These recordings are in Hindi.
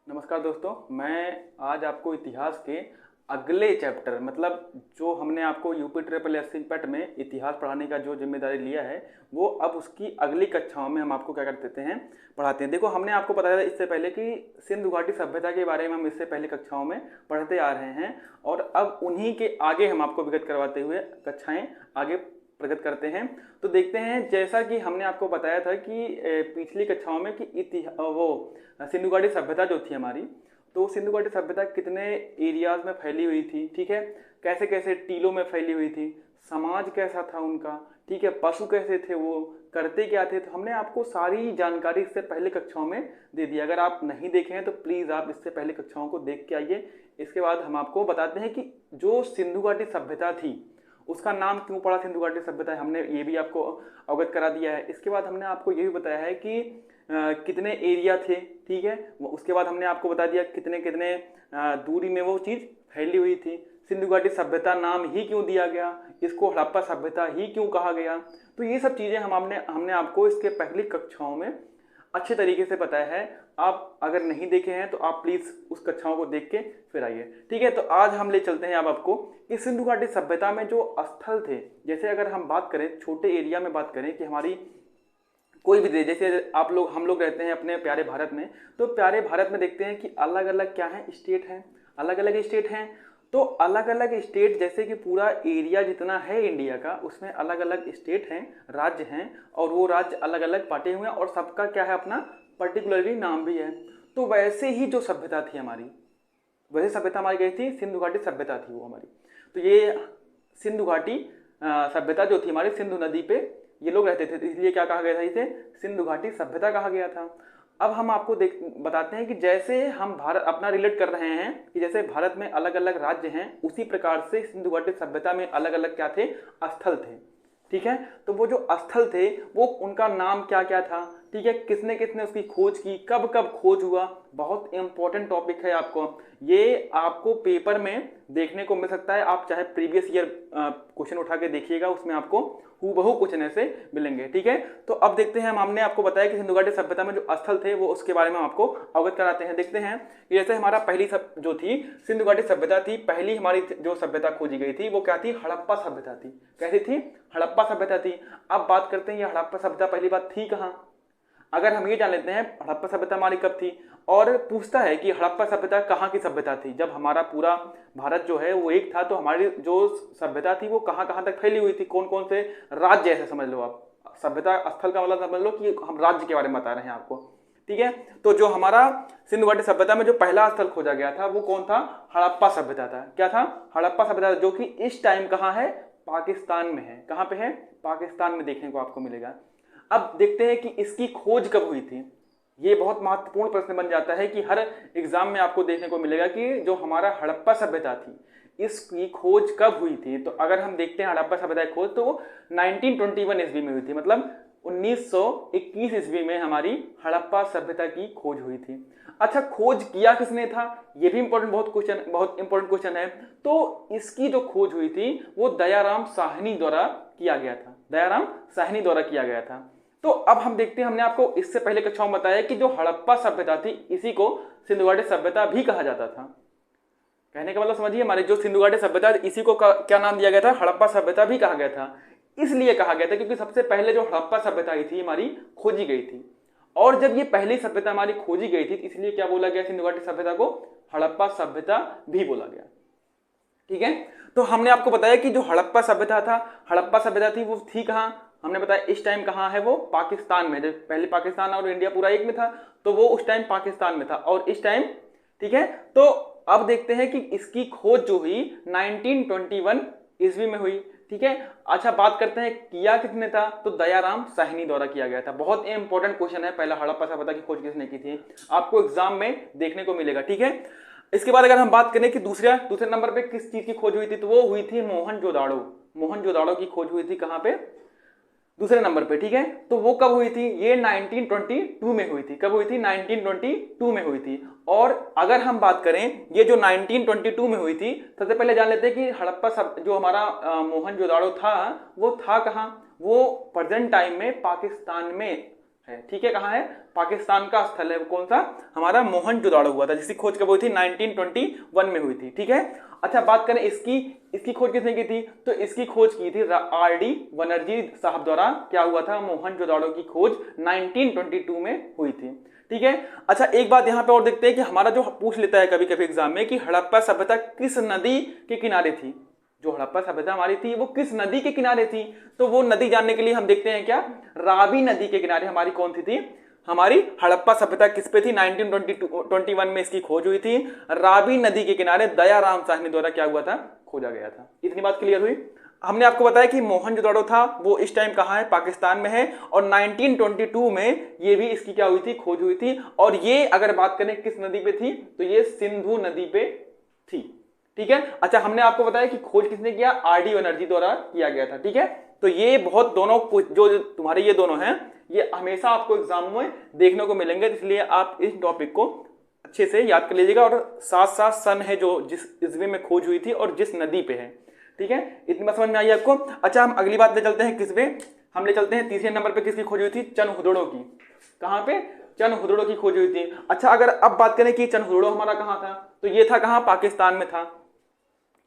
नमस्कार दोस्तों, मैं आज आपको इतिहास के अगले चैप्टर मतलब जो हमने आपको यूपी ट्रिपल एस पेट में इतिहास पढ़ाने का जो जिम्मेदारी लिया है वो अब उसकी अगली कक्षाओं में हम आपको क्या कर देते हैं, पढ़ाते हैं। देखो, हमने आपको बताया था इससे पहले कि सिंधु घाटी सभ्यता के बारे में हम इससे पहले कक्षाओं में पढ़ते आ रहे हैं और अब उन्हीं के आगे हम आपको विगत करवाते हुए कक्षाएं आगे प्रगत करते हैं। तो देखते हैं, जैसा कि हमने आपको बताया था कि पिछली कक्षाओं में कि वो सिंधु घाटी सभ्यता जो थी हमारी, तो सिंधु घाटी सभ्यता कितने एरियाज में फैली हुई थी, ठीक है, कैसे कैसे टीलों में फैली हुई थी, समाज कैसा था उनका, ठीक है, पशु कैसे थे, वो करते क्या थे। तो हमने आपको सारी जानकारी इससे पहले कक्षाओं में दे दी। अगर आप नहीं देखे हैं तो प्लीज़ आप इससे पहले कक्षाओं को देख के आइए। इसके बाद हम आपको बताते हैं कि जो सिंधु घाटी सभ्यता थी उसका नाम क्यों पड़ा सिंधु घाटी सभ्यता, हमने ये भी आपको अवगत करा दिया है। इसके बाद हमने आपको ये भी बताया है कि कितने एरिया थे, ठीक है। उसके बाद हमने आपको बता दिया कितने कितने दूरी में वो चीज़ फैली हुई थी। सिंधु घाटी सभ्यता नाम ही क्यों दिया गया, इसको हड़प्पा सभ्यता ही क्यों कहा गया। तो ये सब चीज़ें हमने आपको इसके पहली कक्षाओं में अच्छे तरीके से बताया है। आप अगर नहीं देखे हैं तो आप प्लीज़ उस कक्षाओं को देख के फिर आइए, ठीक है। तो आज हम ले चलते हैं अब आपको कि सिंधु घाटी सभ्यता में जो स्थल थे, जैसे अगर हम बात करें छोटे एरिया में बात करें कि हमारी कोई भी देश, जैसे हम लोग रहते हैं अपने प्यारे भारत में, तो प्यारे भारत में देखते हैं कि अलग अलग क्या है, स्टेट हैं, अलग अलग स्टेट हैं। तो अलग अलग स्टेट, जैसे कि पूरा एरिया जितना है इंडिया का, उसमें अलग अलग स्टेट हैं, राज्य हैं, और वो राज्य अलग अलग बांटे हुए हैं और सबका क्या है, अपना पर्टिकुलरली नाम भी है। तो वैसे ही जो सभ्यता थी हमारी, वैसे सभ्यता हमारी गई थी, सिंधु घाटी सभ्यता थी वो हमारी। तो ये सिंधु घाटी सभ्यता जो थी हमारी, सिंधु नदी पे ये लोग रहते थे, इसलिए क्या कहा गया था, इसे सिंधु घाटी सभ्यता कहा गया था। अब हम आपको बताते हैं कि जैसे हम भारत अपना रिलेट कर रहे हैं कि जैसे भारत में अलग अलग राज्य हैं, उसी प्रकार से सिंधु घाटी सभ्यता में अलग अलग क्या थे, स्थल थे, ठीक है। तो वो जो स्थल थे वो उनका नाम क्या क्या था, ठीक है, किसने किसने उसकी खोज की, कब कब खोज हुआ, बहुत इंपॉर्टेंट टॉपिक है। ये आपको पेपर में देखने को मिल सकता है। आप चाहे प्रीवियस ईयर क्वेश्चन उठा के देखिएगा, उसमें आपको हूबहू क्वेश्चन ऐसे मिलेंगे, ठीक है। तो अब देखते हैं, हमने आपको बताया कि सिंधु घाटी सभ्यता में जो स्थल थे वो उसके बारे में आपको अवगत कराते हैं। देखते हैं कि जैसे हमारा पहली जो थी सिंधु घाटी सभ्यता थी, पहली हमारी जो सभ्यता खोजी गई थी वो क्या थी, हड़प्पा सभ्यता थी। कैसी थी, हड़प्पा सभ्यता थी। अब बात करते हैं ये हड़प्पा सभ्यता पहली बात थी कहाँ। अगर हम ये जान लेते हैं हड़प्पा सभ्यता हमारी कब थी, और पूछता है कि हड़प्पा सभ्यता कहाँ की सभ्यता थी, जब हमारा पूरा भारत जो है वो एक था, तो हमारी जो सभ्यता थी वो कहाँ कहाँ तक फैली हुई थी, कौन कौन से राज्य, ऐसे समझ लो आप। सभ्यता स्थल का मतलब समझ लो कि हम राज्य के बारे में बता रहे हैं आपको, ठीक है। तो जो हमारा सिंधु घाटी सभ्यता में जो पहला स्थल खोजा गया था वो कौन था, हड़प्पा सभ्यता था। क्या था, हड़प्पा सभ्यता, जो कि इस टाइम कहाँ है, पाकिस्तान में है। कहाँ पे है, पाकिस्तान में देखने को आपको मिलेगा। अब देखते हैं कि इसकी खोज कब हुई थी। ये बहुत महत्वपूर्ण प्रश्न बन जाता है कि हर एग्जाम में आपको देखने को मिलेगा कि जो हमारा हड़प्पा सभ्यता थी इसकी खोज कब हुई थी। तो अगर हम देखते हैं हड़प्पा सभ्यता की खोज, तो 1921 ईस्वी में हुई थी, मतलब 1921 ईस्वी में हमारी हड़प्पा सभ्यता की खोज हुई थी। अच्छा, खोज किया किसने था, ये भी बहुत इंपॉर्टेंट क्वेश्चन है। तो इसकी जो खोज हुई थी वो दयाराम साहनी द्वारा किया गया था, दयाराम साहनी द्वारा किया गया था। तो अब हम देखते हैं, हमने आपको इससे पहले कक्षाओं में बताया कि जो हड़प्पा सभ्यता थी इसी को सिंधु घाटी सभ्यता भी कहा जाता था। कहने का मतलब समझिए, हमारी जो सिंधु घाटी सभ्यता इसी को क्या नाम दिया गया था, हड़प्पा सभ्यता भी कहा गया था। इसलिए कहा गया था क्योंकि सबसे पहले जो हड़प्पा सभ्यता थी हमारी खोजी गई थी, और जब ये पहली सभ्यता हमारी खोजी गई थी इसलिए क्या बोला गया, सिंधु घाटी सभ्यता को हड़प्पा सभ्यता भी बोला गया, ठीक है। तो हमने आपको बताया कि जो हड़प्पा सभ्यता था, हड़प्पा सभ्यता थी वो थी कहाँ, हमने बताया इस टाइम कहाँ है वो, पाकिस्तान में। जब पहले पाकिस्तान और इंडिया पूरा एक में था तो वो उस टाइम पाकिस्तान में था, और इस टाइम, ठीक है। तो अब देखते हैं कि इसकी खोज जो हुई 1921 ईस्वी में हुई, ठीक है। अच्छा, बात करते हैं किया किसने था, तो दयाराम साहनी द्वारा किया गया था। बहुत इंपॉर्टेंट क्वेश्चन है, पहला हड़प्पा सभ्यता की खोज किसने की थी, आपको एग्जाम में देखने को मिलेगा, ठीक है। इसके बाद अगर हम बात करें कि दूसरे नंबर पे किस चीज की खोज हुई थी, तो वो हुई थी मोहनजोदाड़ो। मोहनजोदाड़ो की खोज हुई थी कहां पे, दूसरे नंबर पे, ठीक है। तो वो कब हुई थी, ये 1922 में हुई थी। कब हुई थी, 1922 में हुई थी। और अगर हम बात करें ये जो 1922 में हुई थी, सबसे पहले जान लेते हैं कि हड़प्पा जो हमारा मोहनजोदाड़ो था वो था कहाँ, वो प्रेजेंट टाइम में पाकिस्तान में है। ठीक है, कहाँ है? पाकिस्तान का स्थल है। वो कौन सा? हमारा मोहनजोदाड़ो हुआ था, जिसकी खोज कब हुई थी? 1921 में हुई थी। ठीक है, अच्छा बात करें इसकी खोज किसने की थी? तो इसकी खोज की थी RD बनर्जी साहब द्वारा। क्या हुआ था? मोहनजोदाड़ो की खोज 1922 में हुई थी। ठीक है, अच्छा एक बात यहां पे और देखते हैं कि हमारा जो पूछ लेता है कभी कभी एग्जाम में कि हड़प्पा सभ्यता किस नदी के किनारे थी। जो हड़प्पा सभ्यता हमारी थी वो किस नदी के किनारे थी? तो वो नदी जानने के लिए हम देखते हैं क्या, रावी नदी के किनारे हमारी कौन सी थी? हमारी हड़प्पा सभ्यता किस पे थी? 1921 में इसकी खोज हुई थी। रावी नदी के किनारे दयाराम साहनी द्वारा क्या हुआ था? खोजा गया था। इतनी बात क्लियर हुई। हमने आपको बताया कि मोहनजोदड़ो था वो इस टाइम कहाँ है? पाकिस्तान में है। और 1922 में ये भी इसकी क्या हुई थी? खोज हुई थी। और ये अगर बात करें किस नदी पे थी, तो ये सिंधु नदी पे थी। ठीक है, अच्छा हमने आपको बताया कि खोज किसने किया? RD बनर्जी द्वारा किया गया था। ठीक है, तो ये बहुत दोनों जो तुम्हारे ये दोनों हैं, ये हमेशा आपको एग्जाम में देखने को मिलेंगे, इसलिए आप इस टॉपिक को अच्छे से याद कर लीजिएगा। और साथ साथ सन है जो जिस ईस्वी में खोज हुई थी और जिस नदी पे है। ठीक है, इतनी बात समझ में आई आपको? अच्छा हम अगली बात ले चलते हैं किस पे? हम ले चलते हैं तीसरे नंबर पे किसकी खोज हुई थी? चनहुदड़ो की। कहां पे? चनहुदड़ो की खोज हुई थी। अच्छा अगर अब बात करें कि चनहुदड़ो हमारा कहां था, तो ये था कहां? पाकिस्तान में था।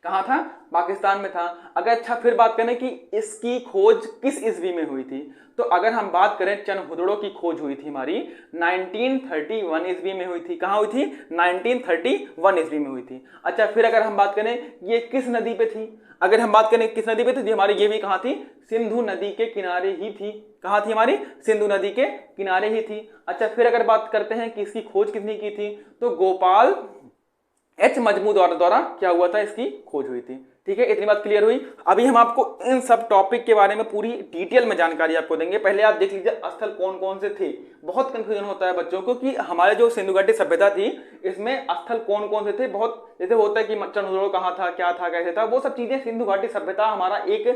कहां था? पाकिस्तान में था। अगर अच्छा फिर बात करें कि इसकी खोज किस ईस्वी में हुई थी, तो अगर हम बात करें चनहुदड़ो की खोज हुई थी हमारी 1931 ईस्वी में हुई थी। कहां हुई थी? 1931 ईस्वी में हुई थी। अच्छा फिर अगर हम बात करें ये किस नदी पे थी, अगर हम बात करें किस नदी पे थी, हमारी ये भी कहां थी? सिंधु नदी के किनारे ही थी। कहां थी हमारी? सिंधु नदी के किनारे ही थी। अच्छा फिर अगर बात करते हैं कि इसकी खोज किसने की थी, तो गोपाल H मजमूदार द्वारा क्या हुआ था? इसकी खोज हुई थी। ठीक है, इतनी बात क्लियर हुई। अभी हम आपको इन सब टॉपिक के बारे में पूरी डिटेल में जानकारी आपको देंगे। पहले आप देख लीजिए स्थल कौन कौन से थे। बहुत कंफ्यूजन होता है बच्चों को कि हमारे जो सिंधु घाटी सभ्यता थी इसमें स्थल कौन कौन से थे। बहुत जैसे होता है कि चनहुदड़ो कहाँ था, क्या था, कैसे था, वो सब चीजें सिंधु घाटी सभ्यता हमारा एक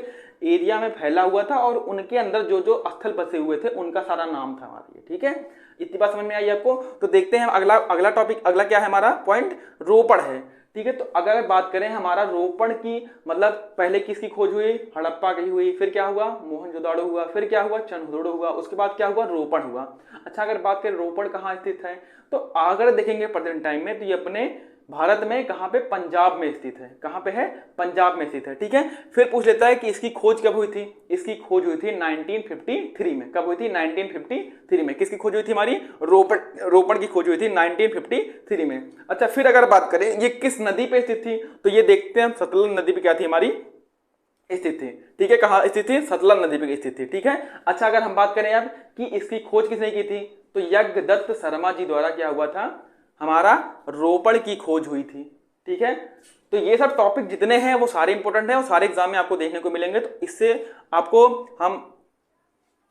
एरिया में फैला हुआ था और उनके अंदर जो जो स्थल बसे हुए थे उनका सारा नाम था हमारा ये। ठीक है, इतनी बात समझ में आई आपको? तो देखते हैं अगला टॉपिक। अगला क्या है हमारा पॉइंट? रोपड़ है। ठीक है, तो अगर बात करें हमारा रोपड़ की, मतलब पहले किसकी खोज हुई? हड़प्पा की हुई, फिर क्या हुआ? मोहनजोदाड़ो हुआ, फिर क्या हुआ? चनहुदड़ो हुआ, उसके बाद क्या हुआ? रोपड़ हुआ। अच्छा अगर बात करें रोपड़ कहाँ स्थित है, तो अगर देखेंगे प्रेजेंट टाइम में तो ये अपने भारत में कहां पे? पंजाब में स्थित है। कहां पे है? पंजाब में स्थित है। ठीक है, फिर पूछ लेता है कि इसकी खोज कब हुई थी? इसकी खोज हुई थी 1953 में। कब हुई थी? 1953 में। किसकी खोज हुई थी? हमारी रोपड़ की खोज हुई थी 1953 में। अच्छा फिर अगर बात करें ये किस नदी पे स्थित थी, तो ये देखते हैं सतलज नदी पे क्या थी हमारी? स्थित थी। ठीक है, कहां स्थित थी? सतलज नदी पे स्थित थी। ठीक है, अच्छा अगर हम बात करें अब कि इसकी खोज किसने की थी, तो यज्ञदत्त शर्मा जी द्वारा क्या हुआ था? हमारा रोपड़ की खोज हुई थी। ठीक है, तो ये सब टॉपिक जितने हैं वो सारे इंपॉर्टेंट हैं और सारे एग्जाम में आपको देखने को मिलेंगे। तो इससे आपको हम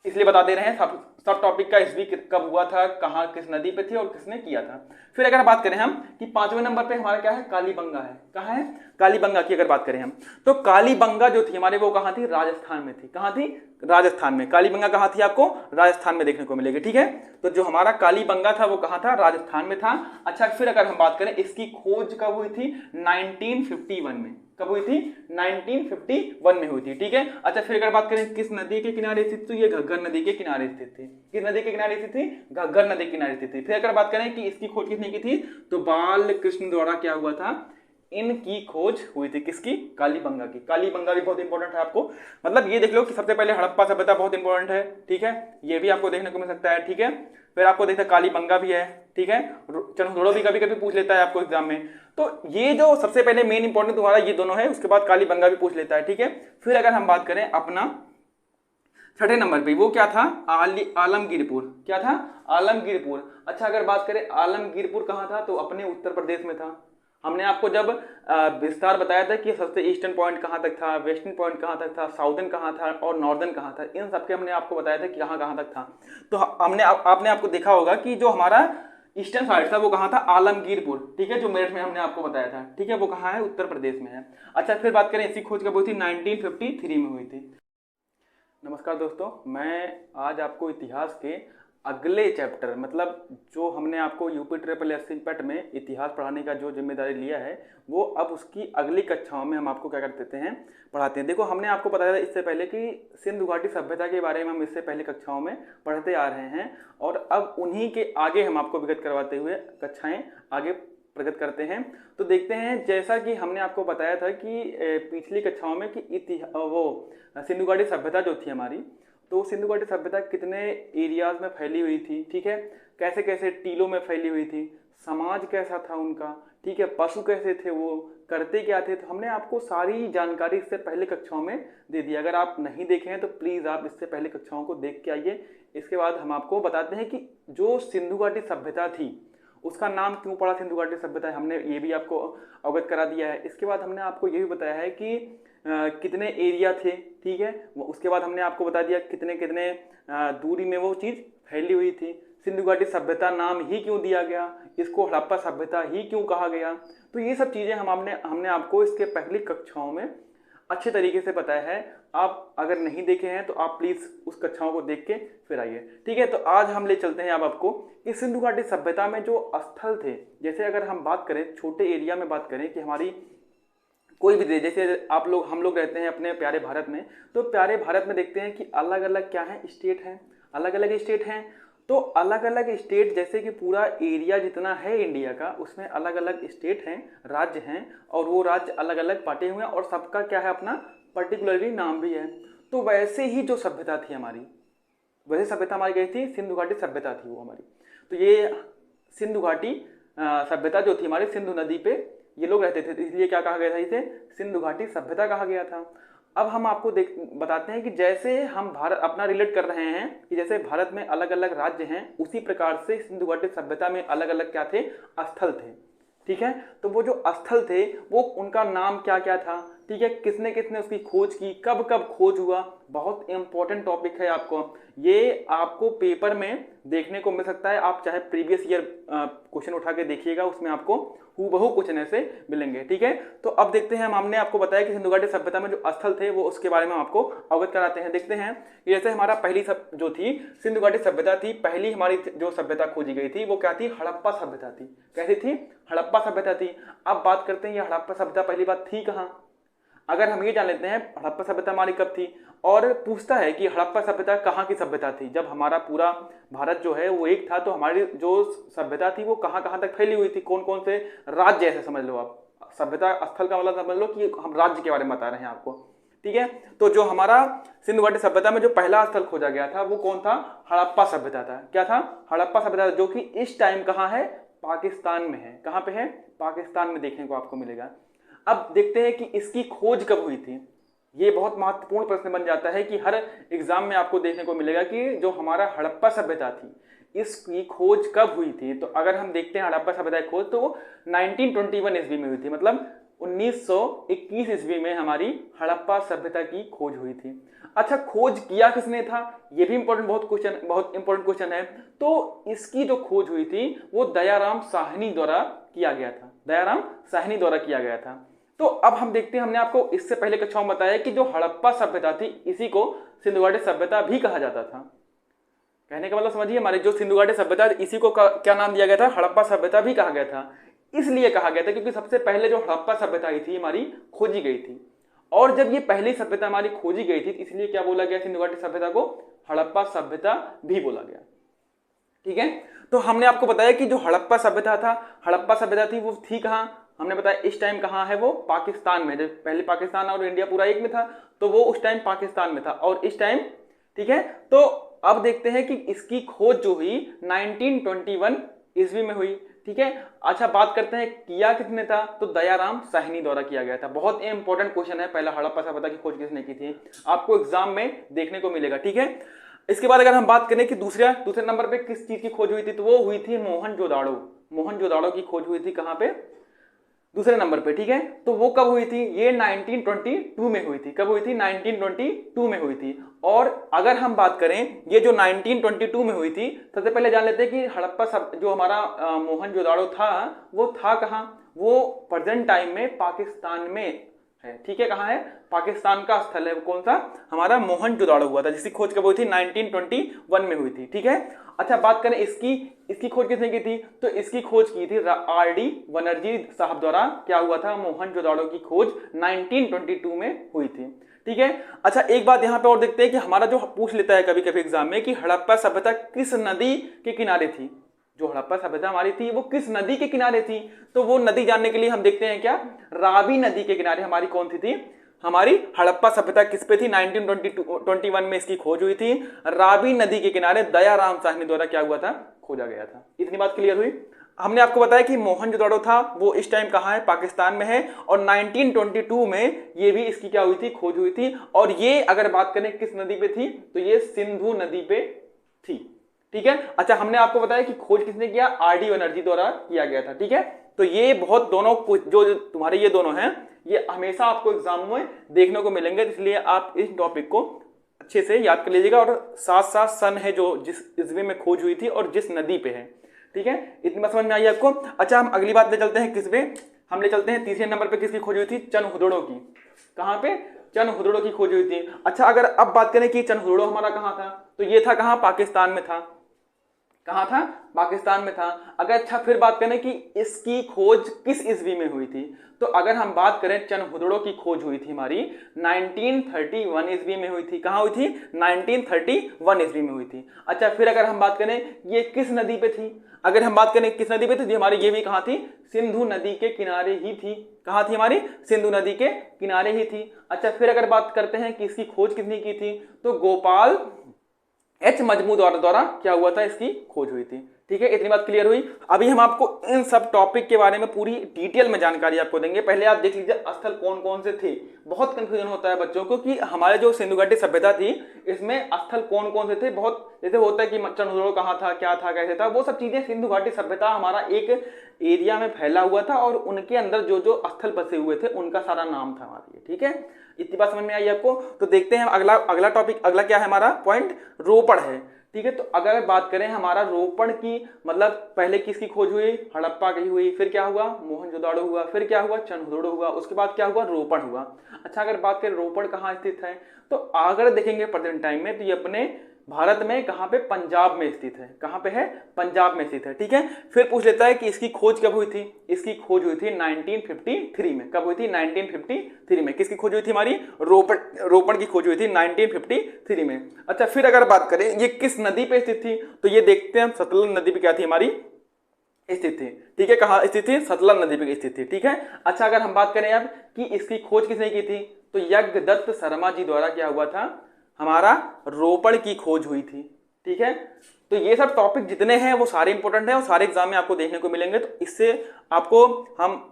इसलिए बता दे रहे हैं सब टॉपिक का ईस्वी कब हुआ था, कहाँ किस नदी पे थी और किसने किया था। फिर अगर बात करें हम कि 5वें नंबर पे हमारा क्या है? कालीबंगा है। कहाँ है? कालीबंगा की अगर बात करें हम, तो कालीबंगा जो थी हमारे वो कहाँ थी? राजस्थान में थी। कहाँ थी? राजस्थान में। कालीबंगा कहाँ थी? आपको राजस्थान में देखने को मिलेगी। ठीक है, तो जो हमारा कालीबंगा था वो कहाँ था? राजस्थान में था। अच्छा फिर अगर हम बात करें इसकी खोज कब हुई थी? 1951 में। कब हुई थी? 1951 में हुई थी। ठीक है, अच्छा फिर अगर बात करें किस नदी के किनारे स्थित, तो ये घग्गर नदी के किनारे स्थित थी। किस नदी के किनारे स्थित थी? घग्गर नदी के किनारे स्थित थी। फिर अगर बात करें कि इसकी खोज किसने की थी, तो बाल कृष्ण द्वारा क्या हुआ था? इनकी खोज हुई थी। किसकी? कालीबंगा की। कालीबंगा भी बहुत इंपॉर्टेंट है आपको, मतलब ये देख लो कि सबसे पहले हड़प्पा सभ्यता बहुत इंपॉर्टेंट है। ठीक है, ये भी आपको देखने को मिल सकता है। ठीक है, फिर आपको देखता है कालीबंगा भी है। ठीक है, चनहुदड़ो भी कभी कभी पूछ लेता है आपको एग्जाम में। तो ये जो सबसे पहले मेन इंपॉर्टेंट तुम्हारा ये दोनों है, उसके बाद कालीबंगा भी पूछ लेता है। ठीक है, फिर अगर हम बात करें अपना 6ठे नंबर पे, वो क्या था? आलमगीरपुर। क्या था? आलमगीरपुर। अच्छा अगर बात करें आलमगीरपुर कहाँ था, तो अपने उत्तर प्रदेश में था। हमने आपको जब विस्तार बताया था कि सबसे ईस्टर्न पॉइंट कहाँ तक था, वेस्टर्न पॉइंट कहाँ तक था, साउदर्न कहाँ था और नॉर्दर्न कहाँ था, इन सबके हमने आपको बताया था कि कहाँ कहाँ तक था। तो आपने आपको देखा होगा कि जो हमारा ईस्टर्न साइड था वो कहाँ था? आलमगीरपुर। ठीक है, जो मेरठ में हमने आपको बताया था। ठीक है, वो कहाँ है? उत्तर प्रदेश में है। अच्छा फिर बात करें इसकी खोज कब हुई थी? 1953 में हुई थी। नमस्कार दोस्तों, मैं आज आपको इतिहास के अगले चैप्टर, मतलब जो हमने आपको यूपी ट्रिपल एस पैट में इतिहास पढ़ाने का जो जिम्मेदारी लिया है, वो अब उसकी अगली कक्षाओं में हम आपको क्या कर देते हैं, पढ़ाते हैं। देखो, हमने आपको बताया था इससे पहले कि सिंधु घाटी सभ्यता के बारे में हम इससे पहले कक्षाओं में पढ़ते आ रहे हैं, और अब उन्हीं के आगे हम आपको विगत करवाते हुए कक्षाएं आगे प्रगत करते हैं। तो देखते हैं, जैसा कि हमने आपको बताया था कि पिछली कक्षाओं में कि वो सिंधु घाटी सभ्यता जो थी हमारी, तो सिंधु घाटी सभ्यता कितने एरियाज में फैली हुई थी, ठीक है, कैसे कैसे टीलों में फैली हुई थी, समाज कैसा था उनका, ठीक है, पशु कैसे थे, वो करते क्या थे, तो हमने आपको सारी जानकारी इससे पहले कक्षाओं में दे दी। अगर आप नहीं देखे हैं तो प्लीज़ आप इससे पहले कक्षाओं को देख के आइए। इसके बाद हम आपको बताते हैं कि जो सिंधु घाटी सभ्यता थी उसका नाम क्यों पड़ा सिंधु घाटी सभ्यता, हमने ये भी आपको अवगत करा दिया है। इसके बाद हमने आपको ये भी बताया है कि कितने एरिया थे, ठीक है, उसके बाद हमने आपको बता दिया कितने कितने दूरी में वो चीज़ फैली हुई थी। सिंधु घाटी सभ्यता नाम ही क्यों दिया गया, इसको हड़प्पा सभ्यता ही क्यों कहा गया, तो ये सब चीज़ें हमने आपको इसके पहली कक्षाओं में अच्छे तरीके से बताया है। आप अगर नहीं देखे हैं तो आप प्लीज़ उस कक्षाओं को देख के फिर आइए, ठीक है। तो आज हम ले चलते हैं अब आपको कि सिंधु घाटी सभ्यता में जो स्थल थे, जैसे अगर हम बात करें छोटे एरिया में बात करें कि हमारी कोई भी देश, जैसे हम लोग रहते हैं अपने प्यारे भारत में, तो प्यारे भारत में देखते हैं कि अलग अलग क्या है, स्टेट हैं, अलग अलग स्टेट हैं। तो अलग अलग स्टेट, जैसे कि पूरा एरिया जितना है इंडिया का, उसमें अलग अलग स्टेट हैं, राज्य हैं, और वो राज्य अलग अलग बांटे हुए हैं, और सबका क्या है, अपना पर्टिकुलरली नाम भी है। तो वैसे ही जो सभ्यता थी हमारी, वैसे सभ्यता हमारी गई थी, सिंधु घाटी सभ्यता थी वो हमारी। तो ये सिंधु घाटी सभ्यता जो थी हमारी, सिंधु नदी पे ये लोग रहते थे, इसलिए क्या कहा गया था, इसे सिंधु घाटी सभ्यता कहा गया था। अब हम आपको बताते हैं कि जैसे हम भारत अपना रिलेट कर रहे हैं कि जैसे भारत में अलग अलग राज्य हैं, उसी प्रकार से सिंधु घाटी सभ्यता में अलग अलग क्या थे, स्थल थे, ठीक है। तो वो जो स्थल थे वो उनका नाम क्या क्या था, ठीक है, किसने किसने उसकी खोज की, कब कब खोज हुआ, बहुत इंपॉर्टेंट टॉपिक है। ये आपको पेपर में देखने को मिल सकता है, आप चाहे प्रीवियस ईयर क्वेश्चन उठा के देखिएगा, उसमें आपको हूबहू क्वेश्चन ऐसे मिलेंगे, ठीक है। तो अब देखते हैं, हमने आपको बताया कि सिंधु घाटी सभ्यता में जो स्थल थे वो उसके बारे में आपको अवगत कराते हैं। देखते हैं कि जैसे हमारा पहली जो थी सिंधु घाटी सभ्यता थी, पहली हमारी जो सभ्यता खोजी गई थी वो क्या थी, हड़प्पा सभ्यता थी। कैसी थी, हड़प्पा सभ्यता थी। अब बात करते हैं ये हड़प्पा सभ्यता पहली बात थी कहाँ। अगर हम ये जान लेते हैं हड़प्पा सभ्यता हमारी कब थी, और पूछता है कि हड़प्पा सभ्यता कहाँ की सभ्यता थी, जब हमारा पूरा भारत जो है वो एक था, तो हमारी जो सभ्यता थी वो कहाँ कहाँ तक फैली हुई थी, कौन कौन से राज्य, ऐसे समझ लो आप, सभ्यता स्थल का मतलब समझ लो कि हम राज्य के बारे में बता रहे हैं आपको, ठीक है। तो जो हमारा सिंधु घाटी सभ्यता में जो पहला स्थल खोजा गया था वो कौन था, हड़प्पा सभ्यता था। क्या था, हड़प्पा सभ्यता, जो कि इस टाइम कहाँ है, पाकिस्तान में है। कहाँ पे है, पाकिस्तान में देखने को आपको मिलेगा। अब देखते हैं कि इसकी खोज कब हुई थी। ये बहुत महत्वपूर्ण प्रश्न बन जाता है कि हर एग्जाम में आपको देखने को मिलेगा कि जो हमारा हड़प्पा सभ्यता थी इसकी खोज कब हुई थी। तो अगर हम देखते हैं हड़प्पा सभ्यता की खोज, तो 1921 ईस्वी में हुई थी, मतलब 1921 ईस्वी में हमारी हड़प्पा सभ्यता की खोज हुई थी। अच्छा, खोज किया किसने था, ये भी बहुत इंपॉर्टेंट क्वेश्चन है। तो इसकी जो खोज हुई थी वो दयाराम साहनी द्वारा किया गया था, दयाराम साहनी द्वारा किया गया था। तो अब हम देखते हैं, हमने आपको इससे पहले कक्षाओं में बताया कि जो हड़प्पा सभ्यता थी इसी को सिंधु घाटी सभ्यता भी कहा जाता था। कहने का मतलब समझिए, हमारे जो सिंधु घाटी सभ्यता इसी को क्या नाम दिया गया था, हड़प्पा सभ्यता भी कहा गया था। इसलिए कहा गया था क्योंकि सबसे पहले जो हड़प्पा सभ्यता थी हमारी खोजी गई थी, और जब ये पहली सभ्यता हमारी खोजी गई थी इसलिए क्या बोला गया, सिंधु घाटी सभ्यता को हड़प्पा सभ्यता भी बोला गया, ठीक है। तो हमने आपको बताया कि जो हड़प्पा सभ्यता थी वो थी कहाँ, हमने बताया इस टाइम कहाँ है, वो पाकिस्तान में। जब पहले पाकिस्तान और इंडिया पूरा एक में था, तो वो उस टाइम पाकिस्तान में था, और इस टाइम, ठीक है। तो अब देखते हैं कि इसकी खोज जो हुई 1921 ईस्वी में हुई, ठीक है। अच्छा, बात करते हैं किया किसने था, तो दयाराम साहनी द्वारा किया गया था। बहुत इंपॉर्टेंट क्वेश्चन है, पहला हड़प्पा सभ्यता की खोज किसने की थी, आपको एग्जाम में देखने को मिलेगा, ठीक है। इसके बाद अगर हम बात करें कि दूसरे नंबर पे किस चीज की खोज हुई थी, तो वो हुई थी मोहनजोदाड़ो की खोज हुई थी। कहां पे, दूसरे नंबर पे, ठीक है। तो वो कब हुई थी, ये 1922 में हुई थी। कब हुई थी, 1922 में हुई थी। और अगर हम बात करें ये जो 1922 में हुई थी, सबसे पहले जान लेते हैं कि हड़प्पा जो हमारा मोहनजोदाड़ो था वो था कहाँ, वो प्रेजेंट टाइम में पाकिस्तान में है, ठीक है। कहाँ है? पाकिस्तान का स्थल है, वो कौन सा? हमारा मोहनजोदाड़ो हुआ था, जिसकी खोज कब हुई थी? 1921 में हुई थी, ठीक है। अच्छा, बात करें इसकी खोज किसने की थी? तो इसकी खोज की थी RD बनर्जी साहब द्वारा। क्या हुआ था? मोहनजोदाड़ो की खोज 1922 में हुई थी, ठीक है। अच्छा, एक बात यहां पे और देखते हैं कि हमारा जो पूछ लेता है कभी कभी एग्जाम में कि हड़प्पा सभ्यता किस नदी के किनारे थी। जो हड़प्पा सभ्यता हमारी थी वो किस नदी के किनारे थी? तो वो नदी जानने के लिए हम देखते हैं क्या, रावी नदी के किनारे हमारी कौन सी थी? हमारी हड़प्पा सभ्यता किस पे थी? 1921 में इसकी खोज हुई थी। रावी नदी के किनारे दयाराम साहनी द्वारा क्या हुआ था? खोजा गया था। इतनी बात क्लियर हुई। हमने आपको बताया कि मोहनजोदड़ो था वो इस टाइम कहाँ है? पाकिस्तान में है। और 1922 में ये भी इसकी क्या हुई थी? खोज हुई थी। और ये अगर बात करें किस नदी पे थी, तो ये सिंधु नदी पे थी, ठीक है। अच्छा, हमने आपको बताया कि खोज किसने किया? RD बनर्जी द्वारा किया गया था, ठीक है। तो ये बहुत दोनों जो तुम्हारे ये दोनों हैं, ये हमेशा आपको एग्जाम में देखने को मिलेंगे, इसलिए आप इस टॉपिक को अच्छे से याद कर लीजिएगा। और साथ साथ सन है जो जिस ईस्वी में खोज हुई थी और जिस नदी पे है, ठीक है। इतनी बात समझ में आई आपको? अच्छा, हम अगली बात ले चलते हैं किस पे? हम ले चलते हैं तीसरे नंबर पे किसकी खोज हुई थी? चनहुदड़ो की। कहां पे? चनहुदड़ो की खोज हुई थी। अच्छा, अगर अब बात करें कि चनहुदड़ो हमारा कहां था, तो ये था कहां? पाकिस्तान में था। कहां था? पाकिस्तान में था। अगर अच्छा फिर बात करें कि इसकी खोज किस ईस्वी में हुई थी, तो अगर हम बात करें चनहुदड़ो की खोज हुई थी हमारी 1931 ईस्वी में हुई थी। कहां हुई थी? 1931 ईस्वी में हुई थी। अच्छा, फिर अगर हम बात करें ये किस नदी पे थी, अगर हम बात करें किस नदी पे थी, हमारी ये भी कहां थी? सिंधु नदी के किनारे ही थी। कहां थी हमारी? सिंधु नदी के किनारे ही थी। अच्छा, फिर अगर बात करते हैं कि इसकी खोज किसने की थी, तो गोपाल H मजमूदार द्वारा क्या हुआ था? इसकी खोज हुई थी, ठीक है। इतनी बात क्लियर हुई। अभी हम आपको इन सब टॉपिक के बारे में पूरी डिटेल में जानकारी आपको देंगे। पहले आप देख लीजिए स्थल कौन कौन से थे। बहुत कंफ्यूजन होता है बच्चों को कि हमारे जो सिंधु घाटी सभ्यता थी इसमें स्थल कौन कौन से थे। बहुत जैसे होता है कि चनहुदड़ो कहाँ था, क्या था, कैसे था, वो सब चीजें सिंधु घाटी सभ्यता हमारा एक एरिया में फैला हुआ था और उनके अंदर जो जो स्थल बसे हुए थे उनका सारा नाम था हमारा ये, ठीक है। इतनी बात समझ में आई आपको? तो देखते हैं अगला टॉपिक। अगला क्या है हमारा पॉइंट? रोपड़ है, ठीक है। तो अगर बात करें हमारा रोपड़ की, मतलब पहले किसकी खोज हुई? हड़प्पा की हुई, फिर क्या हुआ? मोहनजोदाड़ो हुआ, फिर क्या हुआ? चनहुदड़ो हुआ, उसके बाद क्या हुआ? रोपड़ हुआ। अच्छा, अगर बात करें रोपड़ कहाँ स्थित है, तो अगर देखेंगे प्रेजेंट टाइम में तो ये अपने भारत में कहां पे? पंजाब में स्थित है। कहां पे है? पंजाब में स्थित है, ठीक है। फिर पूछ लेता है कि इसकी खोज कब हुई थी? इसकी खोज हुई थी 1953 में। कब हुई थी? 1953 में। किसकी खोज हुई थी? हमारी रोपड़ की खोज हुई थी 1953 में। अच्छा, फिर अगर बात करें ये किस नदी पे स्थित थी, तो ये देखते हैं सतलज नदी पे क्या थी हमारी? स्थित थी, ठीक है। कहां स्थित थी? सतलज नदी पे स्थित थी, ठीक है। अच्छा, अगर हम बात करें अब कि इसकी खोज किसने की थी, तो यज्ञदत्त शर्मा जी द्वारा क्या हुआ था? हमारा रोपड़ की खोज हुई थी, ठीक है। तो ये सब टॉपिक जितने हैं वो सारे इंपॉर्टेंट हैं और सारे एग्जाम में आपको देखने को मिलेंगे। तो इससे आपको हम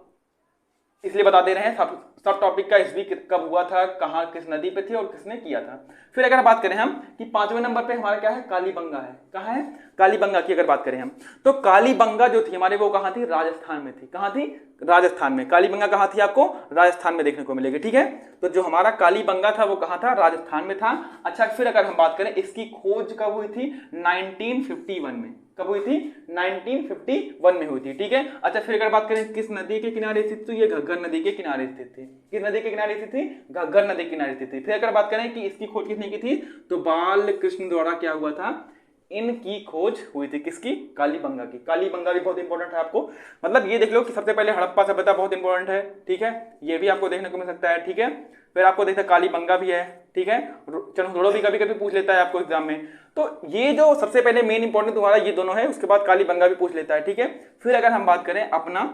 इसलिए बता दे रहे हैं सब टॉपिक का ईस्वी कब हुआ था, कहाँ किस नदी पे थी और किसने किया था। फिर अगर बात करें हम कि 5वें नंबर पे हमारा क्या है? कालीबंगा है। कहाँ है? कालीबंगा की अगर बात करें हम, तो कालीबंगा जो थी हमारे वो कहाँ थी? राजस्थान में थी। कहाँ थी? राजस्थान में। कालीबंगा कहाँ थी? आपको राजस्थान में देखने को मिलेगी, ठीक है। तो जो हमारा कालीबंगा था वो कहाँ था? राजस्थान में था। अच्छा, फिर अगर हम बात करें इसकी खोज कब हुई थी? 1951 में। कब हुई थी? 1951 में हुई थी, ठीक है। अच्छा, फिर अगर बात करें किस नदी के किनारे स्थित, तो ये घग्गर नदी के किनारे स्थित थी। किस नदी के किनारे स्थित थी? घग्गर नदी के किनारे स्थित थी। फिर अगर बात करें कि इसकी खोज किसने की थी, तो बाल कृष्ण द्वारा क्या हुआ था? इनकी खोज हुई थी। किसकी? कालीबंगा की। कालीबंगा भी बहुत इंपॉर्टेंट है आपको, मतलब ये देख लो कि सबसे पहले हड़प्पा सभ्यता बहुत इंपॉर्टेंट है, ठीक है। ये भी आपको देखने को मिल सकता है, ठीक है। फिर आपको देखता है कालीबंगा भी है, ठीक है। चनहुदड़ो भी कभी कभी पूछ लेता है आपको एग्जाम में। तो ये जो सबसे पहले मेन इंपॉर्टेंट तुम्हारा ये दोनों है, उसके बाद कालीबंगा भी पूछ लेता है, ठीक है। फिर अगर हम बात करें अपना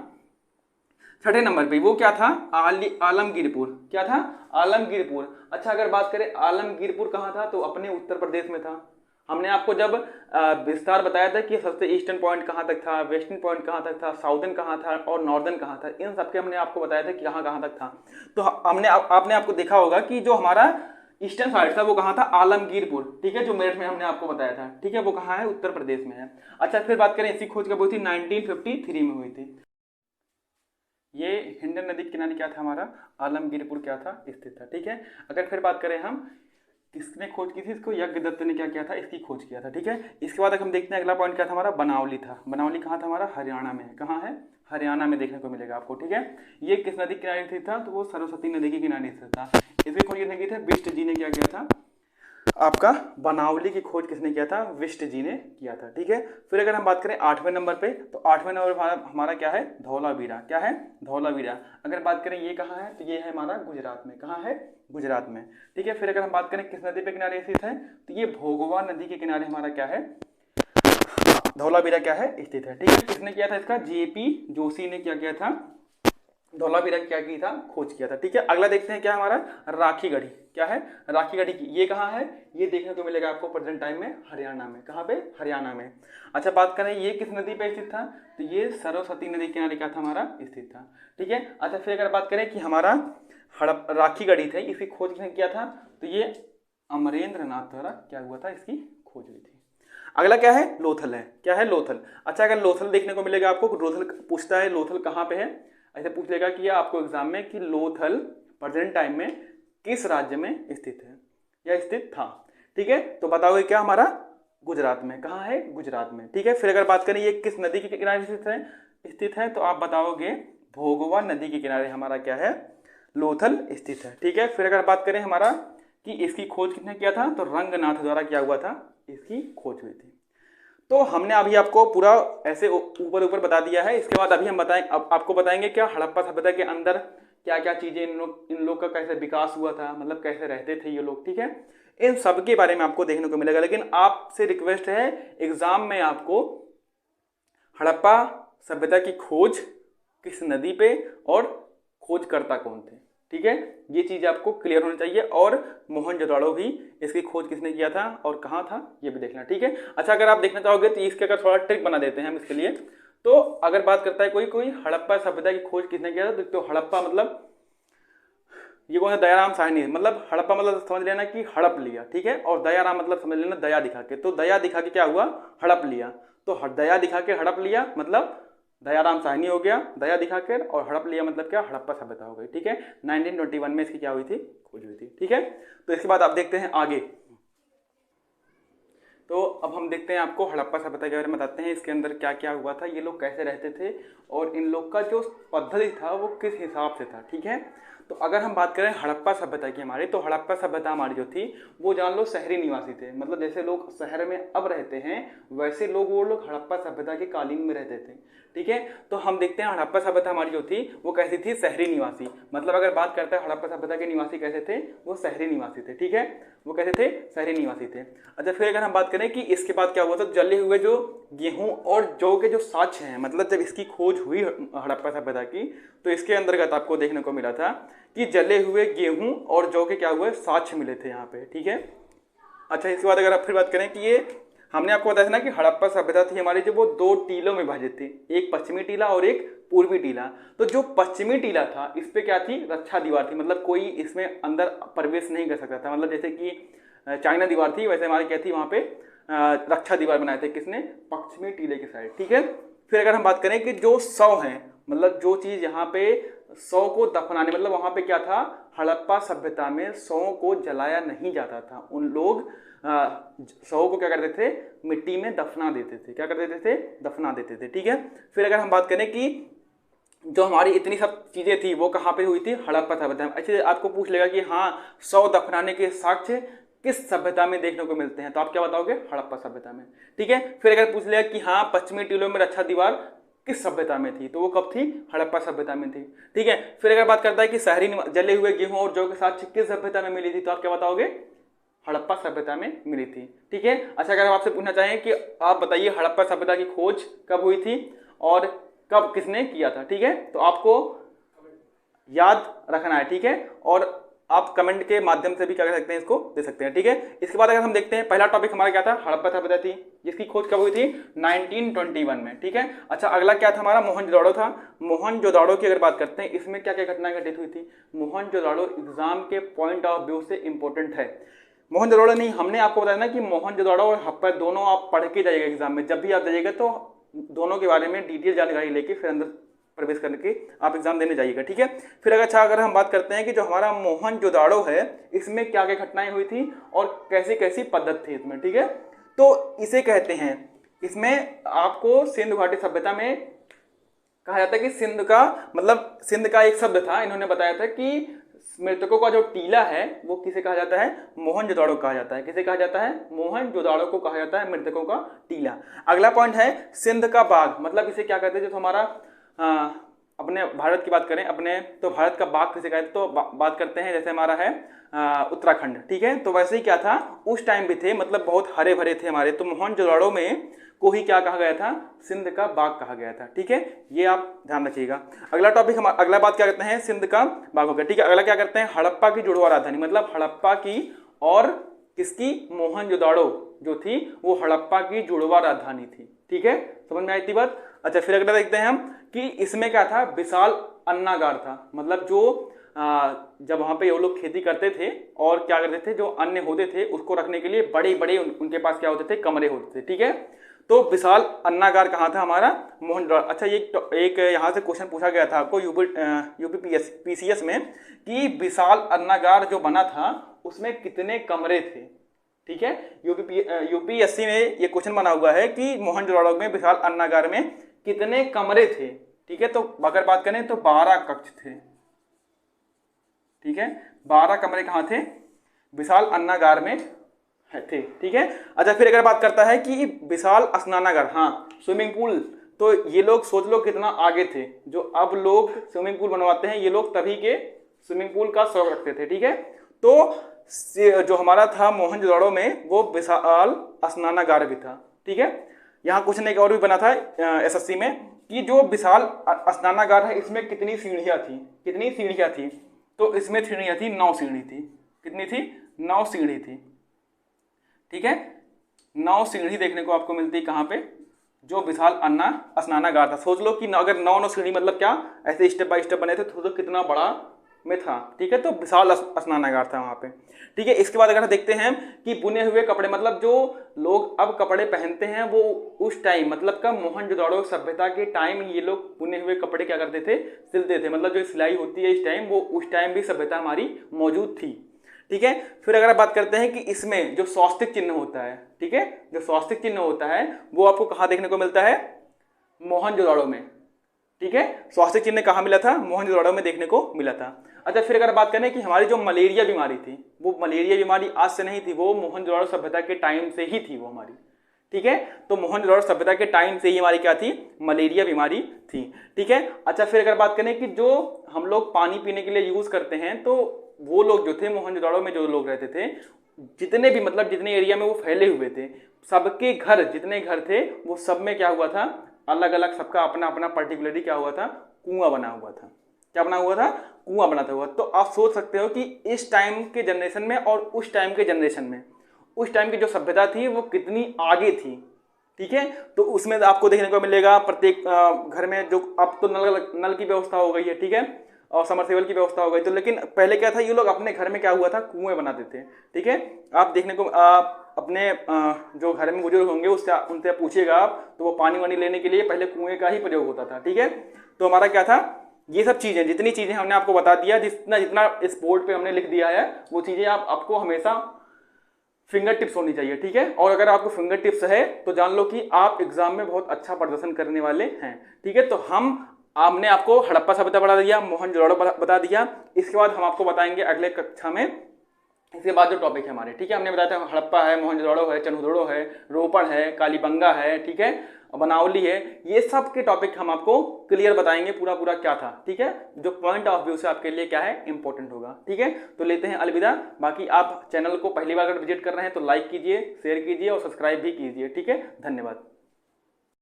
6ठे नंबर पे, वो क्या था? आलमगीरपुर। क्या था? आलमगीरपुर। अच्छा, अगर बात करें आलमगीरपुर कहाँ था, तो अपने उत्तर प्रदेश में था। हमने आपको जब विस्तार बताया था कि सबसे ईस्टर्न पॉइंट कहाँ तक था, वेस्टर्न पॉइंट कहाँ तक था, साउदर्न कहाँ था और नॉर्दर्न कहाँ था, इन सबके हमने आपको बताया था कि कहाँ कहाँ तक था। तो आपने आपको देखा होगा कि जो हमारा ईस्टर्न साइड था वो कहाँ था? आलमगीरपुर, ठीक है, जो मेरठ में हमने आपको बताया था, ठीक है। वो कहाँ है? उत्तर प्रदेश में है। अच्छा, फिर बात करें इसकी खोज कब हुई थी? 1953 में हुई थी। ये हिंडन नदी के किनारे क्या था हमारा? आलमगीरपुर क्या था? स्थित था, ठीक है। अगर फिर बात करें हम किसने खोज की थी इसको? यज्ञदत्त ने क्या किया था? इसकी खोज किया था। ठीक है, इसके बाद हम देखते हैं अगला पॉइंट क्या था हमारा, बनावली था। बनावली कहाँ था हमारा? हरियाणा में। कहाँ है? हरियाणा में देखने को मिलेगा आपको। ठीक है, ये किस नदी के किनारे स्थित था? तो वो सरस्वती नदी के किनारे स्थित था। इसकी खोज किसने की थी? बिष्ट जी ने क्या किया था आपका? बनावली की खोज किसने किया था? विष्ट जी ने किया था। ठीक है, फिर अगर हम बात करें 8वें नंबर पे, तो 8वें नंबर पर हमारा क्या है? धौलावीरा। क्या है? धौलावीरा। अगर बात करें ये कहाँ है, तो ये है हमारा गुजरात में। कहाँ है? गुजरात में। ठीक है, फिर अगर हम बात करें किस नदी पे किनारे स्थित है, तो ये भोगवा नदी के किनारे हमारा क्या है? धौलावीरा क्या है? स्थित है। ठीक है, किसने किया था इसका? जेपी जोशी ने क्या किया था? धौलावीरा क्या की था? खोज किया था। ठीक है, अगला देखते हैं क्या हमारा? राखी गढ़ी। क्या है? राखी गढ़ी की। ये कहाँ है? ये देखने को मिलेगा आपको प्रेजेंट टाइम में हरियाणा में। कहाँ पे? हरियाणा में। अच्छा, बात करें ये किस नदी पे स्थित था, तो ये सरस्वती नदी के किनारे क्या था हमारा? स्थित था। ठीक है, अच्छा फिर अगर बात करें कि हमारा राखी गढ़ी थे, इसकी खोज किसने किया था, तो ये अमरेंद्र नाथ द्वारा क्या हुआ था? इसकी खोज हुई थी। अगला क्या है? लोथल है। क्या है? लोथल। अच्छा, अगर लोथल देखने को मिलेगा आपको, लोथल पूछता है लोथल कहाँ पे है, ऐसे पूछ लेगा कि आपको एग्जाम में कि लोथल प्रेजेंट टाइम में किस राज्य में स्थित है या स्थित था। ठीक है, तो बताओगे क्या हमारा? गुजरात में। कहाँ है? गुजरात में। ठीक है, फिर अगर बात करें ये किस नदी के किनारे स्थित है, तो आप बताओगे भोगवा नदी के किनारे हमारा क्या है? लोथल स्थित है। ठीक है, फिर अगर बात करें हमारा कि इसकी खोज किसने किया था, तो रंगनाथ द्वारा क्या हुआ था? इसकी खोज हुई थी। तो हमने अभी आपको पूरा ऐसे ऊपर ऊपर बता दिया है। इसके बाद अभी हम अब आपको बताएंगे क्या हड़प्पा सभ्यता के अंदर क्या क्या चीजें इन लोग का कैसे विकास हुआ था, मतलब कैसे रहते थे ये लोग। ठीक है, इन सब के बारे में आपको देखने को मिलेगा। लेकिन आपसे रिक्वेस्ट है, एग्जाम में आपको हड़प्पा सभ्यता की खोज किस नदी पे और खोजकर्ता कौन थे, ठीक है, ये चीज आपको क्लियर होनी चाहिए। और मोहनजोदड़ो भी इसकी खोज किसने किया था और कहाँ था, ये भी देखना। ठीक है, अच्छा अगर आप देखना चाहोगे तो इसके अगर थोड़ा ट्रिक बना देते हैं हम इसके लिए। तो अगर बात करता है कोई हड़प्पा सभ्यता की खोज किसने किया था, तो हड़प्पा मतलब ये कौन है? दयाराम साहनी। मतलब हड़प्पा मतलब समझ लेना कि हड़प लिया। ठीक है, और दयाराम मतलब समझ लेना दया दिखा के। तो दया दिखा के क्या हुआ? हड़प लिया। तो दया दिखा के हड़प लिया मतलब दयाराम साहनी हो गया, दया दिखाकर, और हड़प लिया मतलब क्या? हड़प्पा सभ्यता हो गई। ठीक है, 1921 में इसकी क्या हुई थी? खोज हुई थी। ठीक है, तो इसके बाद आप देखते हैं आगे। तो अब हम देखते हैं आपको हड़प्पा सभ्यता के बारे में बताते हैं, इसके अंदर क्या क्या हुआ था, ये लोग कैसे रहते थे और इन लोग का जो पद्धति था वो किस हिसाब से था। ठीक है, तो अगर हम बात करें हड़प्पा सभ्यता की हमारी, तो हड़प्पा सभ्यता हमारी जो थी वो जान लो शहरी निवासी थे। मतलब जैसे लोग शहर में अब रहते हैं वैसे वो लोग हड़प्पा सभ्यता के कालीन में रहते थे। ठीक है, तो हम देखते हैं हड़प्पा सभ्यता हमारी जो थी वो कैसी थी? शहरी निवासी। मतलब अगर बात करते हैं हड़प्पा सभ्यता के निवासी कैसे थे, वो शहरी निवासी थे। ठीक है, वो कैसे थे? शहरी निवासी थे। अच्छा, फिर अगर हम बात करें कि इसके बाद क्या हुआ, तो जले हुए जो गेहूं और जौ के जो साक्ष्य हैं, मतलब जब इसकी खोज हुई हड़प्पा सभ्यता की, तो इसके अंतर्गत आपको देखने को मिला था कि जले हुए गेहूं और जौ के क्या हुए? साक्ष्य मिले थे यहाँ पे। ठीक है, अच्छा इसके बाद अगर आप फिर बात करें कि ये हमने आपको बताया था ना कि हड़प्पा सभ्यता थी हमारी जो वो 2 टीलों में विभाजित थी, एक पश्चिमी टीला और एक पूर्वी टीला। तो जो पश्चिमी टीला था इस पे क्या थी? रक्षा दीवार थी। मतलब कोई इसमें अंदर प्रवेश नहीं कर सकता था। मतलब जैसे कि चाइना दीवार थी, वैसे हमारी क्या थी वहाँ पे रक्षा दीवार बनाए थे। किसने? पश्चिमी टीले की साइड। ठीक है, फिर अगर हम बात करें कि जो शव है, मतलब जो चीज यहाँ पे शव को दफनाने, मतलब वहां पे क्या था? हड़प्पा सभ्यता में शव को जलाया नहीं जाता था। उन लोग शव को क्या करते थे? मिट्टी में दफना देते थे। क्या कर देते थे? दफना देते थे। ठीक है, फिर अगर हम बात करें कि जो हमारी इतनी सब चीजें थी वो कहाँ पे हुई थी? हड़प्पा सभ्यता में। अच्छा, आपको पूछ लेगा कि हाँ शव दफनाने के साक्ष्य किस सभ्यता में देखने को मिलते हैं, तो आप क्या बताओगे? हड़प्पा सभ्यता में। ठीक है, फिर अगर पूछ लेगा कि हाँ पश्चिमी टीलों में रक्षा दीवार किस सभ्यता में थी, तो वो कब थी? हड़प्पा सभ्यता में थी। ठीक है, फिर अगर बात करता है कि शहरी जले हुए गेहूं और जौ के साथ किस सभ्यता में मिली थी, तो आप क्या बताओगे? हड़प्पा सभ्यता में मिली थी। ठीक है, अच्छा अगर हम आपसे पूछना चाहें कि आप बताइए हड़प्पा सभ्यता की खोज कब हुई थी और कब किसने किया था, ठीक है, तो आपको याद रखना है। ठीक है, और आप कमेंट के माध्यम से भी क्या कर सकते हैं, इसको दे सकते हैं। ठीक है, इसके बाद अगर हम देखते हैं पहला टॉपिक हमारा क्या था? हड़प्पा सभ्यता थी, जिसकी खोज कब हुई थी? 1921 में। ठीक है, अच्छा अगला क्या था हमारा? मोहनजोदड़ो था। मोहनजोदड़ो की अगर बात करते हैं इसमें क्या क्या घटनाएं घटित हुई थी? मोहनजोदड़ो एग्जाम के पॉइंट ऑफ व्यू से इंपॉर्टेंट है। मोहनजोदड़ो नहीं, हमने आपको बताया ना कि मोहनजोदड़ो और हड़प्पा दोनों आप पढ़ के जाइएगा एग्जाम में। जब भी आप जाइएगा तो दोनों के बारे में डिटेल जानकारी लेके फिर अंदर प्रवेश करके आप एग्जाम देने जाइएगा, ठीक है। फिर अगर हम बात करते हैं कि जो हमारा मोहनजोदाड़ो है इसमें क्या क्या घटनाएं हुई थी और कैसी कैसी पद्धति थी इसमें, ठीक है। तो इसे कहते हैं, इसमें आपको सिंधु घाटी सभ्यता में कहा जाता है कि सिंध का एक शब्द था, इन्होंने बताया था कि मृतकों का जो टीला है वो किसे कहा जाता है, मोहनजोदाड़ो कहा जाता है। किसे कहा जाता है, मोहनजोदाड़ो को कहा जाता है मृतकों का टीला। अगला पॉइंट है सिंध का बाघ, मतलब इसे क्या कहते हैं, जो हमारा अपने भारत की बात करें अपने, तो भारत का बाघ किसे कहते हैं, तो बात करते हैं जैसे हमारा है उत्तराखंड, ठीक है। तो वैसे ही क्या था उस टाइम भी थे, मतलब बहुत हरे भरे थे हमारे, तो मोहनजोदाड़ो में को ही क्या कहा गया था, सिंध का बाघ कहा गया था, ठीक है। ये आप ध्यान रखिएगा। अगला टॉपिक हम अगला बात क्या करते हैं, सिंध का बाघ हो गया, ठीक है। अगला क्या करते हैं, हड़प्पा की जुड़वा राजधानी, मतलब हड़प्पा की और किसकी, मोहनजोदाड़ो जो थी वो हड़प्पा की जुड़वा राजधानी थी, ठीक है। समझ में आई थी बात। अच्छा, फिर अगला देखते हैं हम कि इसमें क्या था, विशाल अन्नागार था, मतलब जो जब वहां पे वो लोग खेती करते थे और क्या करते थे, जो अन्न होते थे उसको रखने के लिए बड़े बड़े उनके पास क्या होते थे, कमरे होते थे, ठीक है। तो विशाल अन्नागार कहाँ था, हमारा मोहनजोदाड़ो। अच्छा, एक यहाँ से क्वेश्चन पूछा गया था आपको यूपी पीसीएस में कि विशाल अन्नागार जो बना था उसमें कितने कमरे थे, ठीक है। यूपीएससी में ये क्वेश्चन बना हुआ है कि मोहनजोदाड़ो में विशाल अन्नागार में कितने कमरे थे, ठीक है। तो अगर बात करें तो 12 कक्ष थे, ठीक है। 12 कमरे कहाँ थे, विशाल अन्नागार में थे, ठीक है। अच्छा, फिर अगर बात करता है कि विशाल स्नानागार, हाँ स्विमिंग पूल, तो ये लोग सोच लो कितना आगे थे, जो अब लोग स्विमिंग पूल बनवाते हैं ये लोग तभी के स्विमिंग पूल का शौक रखते थे, ठीक है। तो जो हमारा था मोहनजोदाड़ो में वो विशाल स्नानागार भी था, ठीक है। यहाँ क्वेश्चन एक और भी बना था एसएससी में कि जो विशाल स्नानागार है इसमें कितनी सीढ़ियाँ थी, तो इसमें सीढ़ियाँ थी 9 सीढ़ी थी। कितनी थी, 9 सीढ़ी थी, ठीक है। 9 सीढ़ी देखने को आपको मिलती है कहाँ पे, जो विशाल स्नानागार था। सोच लो कि अगर 9 सीढ़ी मतलब क्या, ऐसे स्टेप बाय स्टेप बने थे तो कितना बड़ा में था, ठीक है। तो विशाल स्नानागार था वहाँ पे, ठीक है। इसके बाद अगर देखते हैं कि बुने हुए कपड़े, मतलब जो लोग अब कपड़े पहनते हैं वो उस टाइम मतलब का मोहनजोदाड़ो सभ्यता के टाइम ये लोग बुने हुए कपड़े क्या करते थे, सिलते थे, मतलब जो सिलाई होती है इस टाइम, वो उस टाइम भी सभ्यता हमारी मौजूद थी, ठीक है। फिर अगर बात करते हैं कि इसमें जो स्वास्तिक चिन्ह होता है, ठीक है, जो स्वास्तिक चिन्ह होता है वो आपको कहाँ देखने को मिलता है, मोहनजोदाड़ो में, ठीक है। स्वास्तिक चिन्ह कहाँ मिला था, मोहनजोदाड़ो में देखने को मिला था। अच्छा, फिर अगर बात करें कि हमारी जो मलेरिया बीमारी थी, वो मलेरिया बीमारी आज से नहीं थी, वो मोहनजोदाड़ो सभ्यता के टाइम से ही थी वो हमारी, ठीक है। तो मोहनजोदाड़ो सभ्यता के टाइम से ही हमारी क्या थी, मलेरिया बीमारी थी, ठीक है। अच्छा, फिर अगर बात करें कि जो हम लोग पानी पीने के लिए यूज करते हैं, तो वो लोग जो थे मोहनजोदाड़ो में जो लोग रहते थे, जितने भी मतलब जितने एरिया में वो फैले हुए थे, सबके घर जितने घर थे वो सब में क्या हुआ था, अलग अलग सबका अपना अपना पर्टिकुलरली क्या हुआ था, कुआं बना हुआ था। क्या बना हुआ था, कुआं बना हुआ। तो आप सोच सकते हो कि इस टाइम के जनरेशन में और उस टाइम के जनरेशन में, उस टाइम की जो सभ्यता थी वो कितनी आगे थी, ठीक है। तो उसमें आपको देखने को मिलेगा प्रत्येक घर में जो अब तो नल की व्यवस्था हो गई है, ठीक है, और समरसेबल की व्यवस्था हो गई, तो लेकिन पहले क्या था, ये लोग अपने घर में क्या हुआ था, कुएं बनाते थे, ठीक है। आप देखने को अपने जो घर में बुजुर्ग होंगे उनसे पूछिएगा आप, तो वो पानी वानी लेने के लिए पहले कुएं का ही प्रयोग होता था, ठीक है। तो हमारा क्या था, ये सब चीजें, जितनी चीजें हमने आपको बता दिया, जितना इस बोर्ड पे हमने लिख दिया है, वो चीजें आपको हमेशा फिंगर टिप्स होनी चाहिए, ठीक है। और अगर आपको फिंगर टिप्स है तो जान लो कि आप एग्जाम में बहुत अच्छा प्रदर्शन करने वाले हैं, ठीक है। तो हमने आपको हड़प्पा सभ्यता बता दिया, मोहनजोदाड़ो बता दिया। इसके बाद हम आपको बताएंगे अगले कक्षा में, इसके बाद जो टॉपिक है हमारे, ठीक है। हमने बताया था हड़प्पा है, मोहनजोदाड़ो है, चंद्रहुदड़ो है, रोपड़ है, कालीबंगा है, ठीक है, बनावली है, ये सब के टॉपिक हम आपको क्लियर बताएंगे पूरा क्या था, ठीक है, जो पॉइंट ऑफ व्यू से आपके लिए क्या है, इंपॉर्टेंट होगा, ठीक है। तो लेते हैं अलविदा। बाकी आप चैनल को पहली बार अगर विजिट कर रहे हैं तो लाइक कीजिए, शेयर कीजिए और सब्सक्राइब भी कीजिए, ठीक है। धन्यवाद।